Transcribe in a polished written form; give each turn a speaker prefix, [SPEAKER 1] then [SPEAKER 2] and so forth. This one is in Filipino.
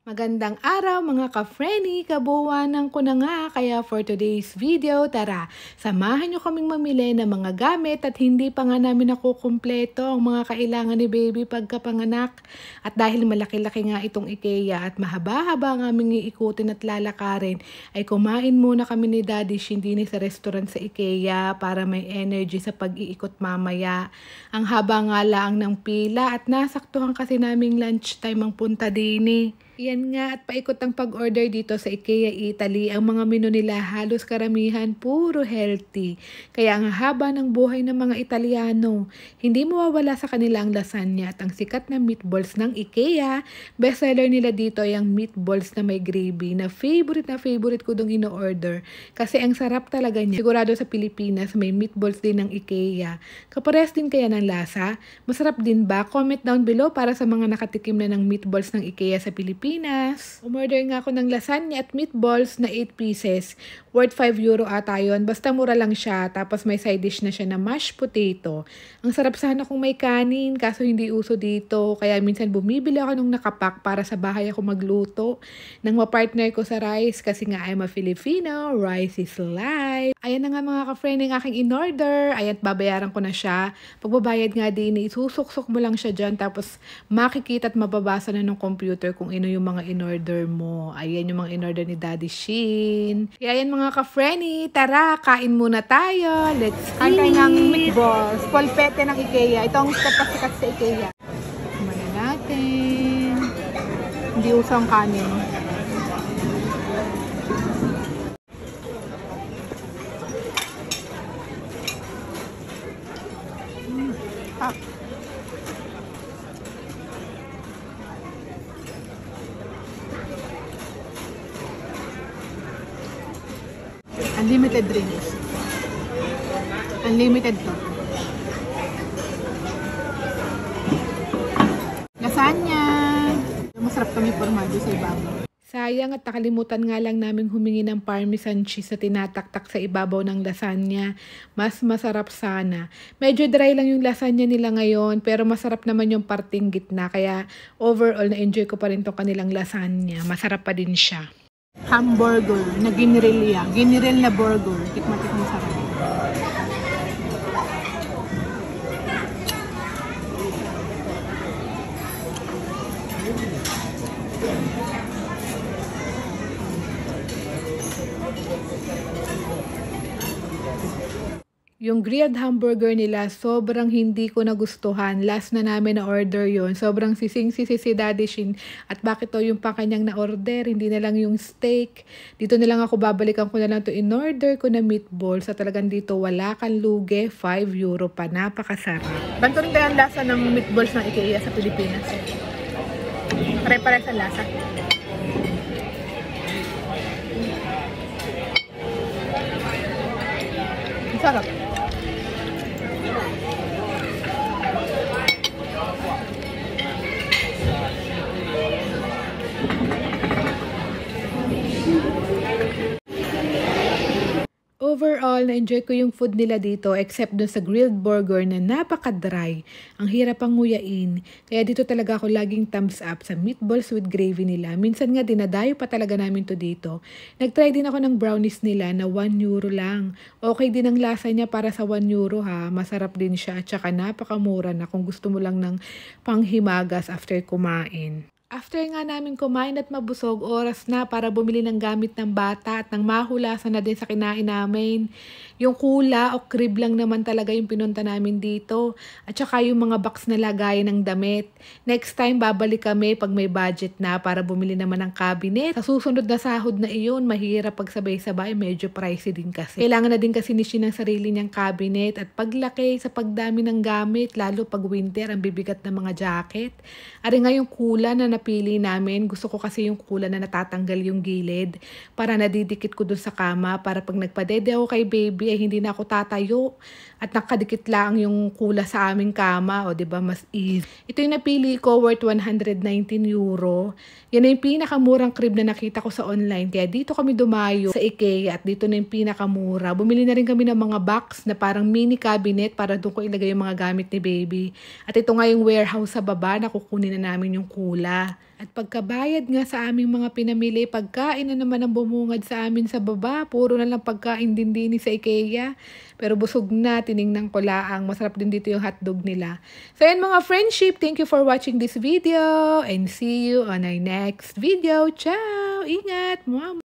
[SPEAKER 1] Magandang araw mga ka-frenny, kabuwanan ko na nga, kaya for today's video, tara, samahan nyo kaming mamili ng mga gamit at hindi pa nga namin nakukumpleto ang mga kailangan ni baby pagkapanganak. At dahil malaki-laki nga itong IKEA at mahaba-haba ang aming iikutin at lalakarin, ay kumain muna kami ni Daddy Shindini sa restaurant sa IKEA para may energy sa pag-iikot mamaya. Ang haba nga lang ng pila at nasaktuhan kasi naming lunchtime ang punta din. Yan nga at paikot ang pag-order dito sa IKEA Italy. Ang mga menu nila halos karamihan puro healthy. Kaya ang haba ng buhay ng mga Italiano. Hindi mawawala sa kanila ang lasagna at ang sikat na meatballs ng IKEA. Bestseller nila dito ay ang meatballs na may gravy na favorite ko dong ino-order. Kasi ang sarap talaga niya. Sigurado sa Pilipinas may meatballs din ng IKEA. Kapares din kaya ng lasa? Masarap din ba? Comment down below para sa mga nakatikim na ng meatballs ng IKEA sa Pilipinas. Umorder nga ako ng lasagna at meatballs na 8 pieces. Worth 5 euro ata yun. Basta mura lang siya. Tapos may side dish na siya na mashed potato. Ang sarap sana kung may kanin. Kaso hindi uso dito. Kaya minsan bumibili ako nung nakapack para sa bahay ako magluto. Nang mapartner ko sa rice. Kasi nga I'm a Filipino. Rice is life. Ayan na nga mga ka-friend yung aking in-order. Ayan, babayaran ko na siya. Pagbabayad nga din, isusuksok mo lang siya dyan. Tapos makikita at mababasa na ng computer kung ino yung mga in-order mo. Ayan yung mga in-order ni Daddy Shin. Kaya ayan mga ka-frenny, tara, kain muna tayo. Let's eat! Kain tayo ng meatballs. Polpete ng IKEA. Ito ang sikat sa IKEA. Kumain natin. Hindi usang kanin. Unlimited drinks. Unlimited to. Lasagna. Masarap kami formado sa ibabaw. Sayang at nakalimutan nga lang namin humingi ng parmesan cheese na tinataktak sa ibabaw ng lasagna. Mas masarap sana. Medyo dry lang yung lasagna nila ngayon pero masarap naman yung parting gitna. Kaya overall na-enjoy ko pa rin tong kanilang lasagna. Masarap pa din siya. Hamburger na giniril yan. Giniril na burger. Tikman sarap. Yung grilled hamburger nila, sobrang hindi ko nagustuhan. Last na namin na order yon. Sobrang sising-sisi si Daddy Shin. At bakit to yung pa kanyang na-order? Hindi na lang yung steak. Dito na lang ako, babalikan ko na lang to in-order ko na meatballs. Sa talagang dito, wala kang lugi. 5 euro pa. Napakasarap. Banto rin ang lasa ng meatballs ng IKEA sa Pilipinas. Pare-pare sa lasa. Sarap. Overall, na-enjoy ko yung food nila dito except dun sa grilled burger na napaka-dry. Ang hirap ang nguyain. Kaya dito talaga ako laging thumbs up sa meatballs with gravy nila. Minsan nga dinadayo pa talaga namin to dito. Nag-try din ako ng brownies nila na 1 euro lang. Okay din ang lasa niya para sa 1 euro ha. Masarap din siya at saka napakamura na kung gusto mo lang ng panghimagas after kumain. After nga namin kumain at mabusog, oras na para bumili ng gamit ng bata at nang mahulasan na din sa kinain namin. Yung kula o crib lang naman talaga yung pinunta namin dito. At saka yung mga box na lagayan ng damit. Next time, babalik kami pag may budget na para bumili naman ng cabinet. Sa susunod na sahod na iyon, mahirap pagsabay-sabay, medyo pricey din kasi. Kailangan na din kasi ni Shin ng sarili niyang cabinet at paglaki sa pagdami ng gamit, lalo pag winter, ang bibigat ng mga jacket. Ari nga yung kula na napili namin. Gusto ko kasi yung kula na natatanggal yung gilid para nadidikit ko dun sa kama para pag nagpadede ako kay baby ay hindi na ako tatayo at nakadikit lang yung kula sa aming kama o diba mas easy. Ito yung napili ko worth 119 euro. Yan na yung pinakamurang crib na nakita ko sa online kaya dito kami dumayo sa IKEA at dito na yung pinakamura. Bumili na rin kami ng mga box na parang mini cabinet para doon ko ilagay yung mga gamit ni baby. At ito nga yung warehouse sa baba na kukunin na namin yung kula. At pagkabayad nga sa aming mga pinamili, pagkain na naman ang bumungad sa amin sa baba. Puro na lang pagkain din sa IKEA. Pero busog na, tiningnan ko laang. Masarap din dito yung hotdog nila. So yan mga friendship, thank you for watching this video. And see you on our next video. Ciao! Ingat! Mua!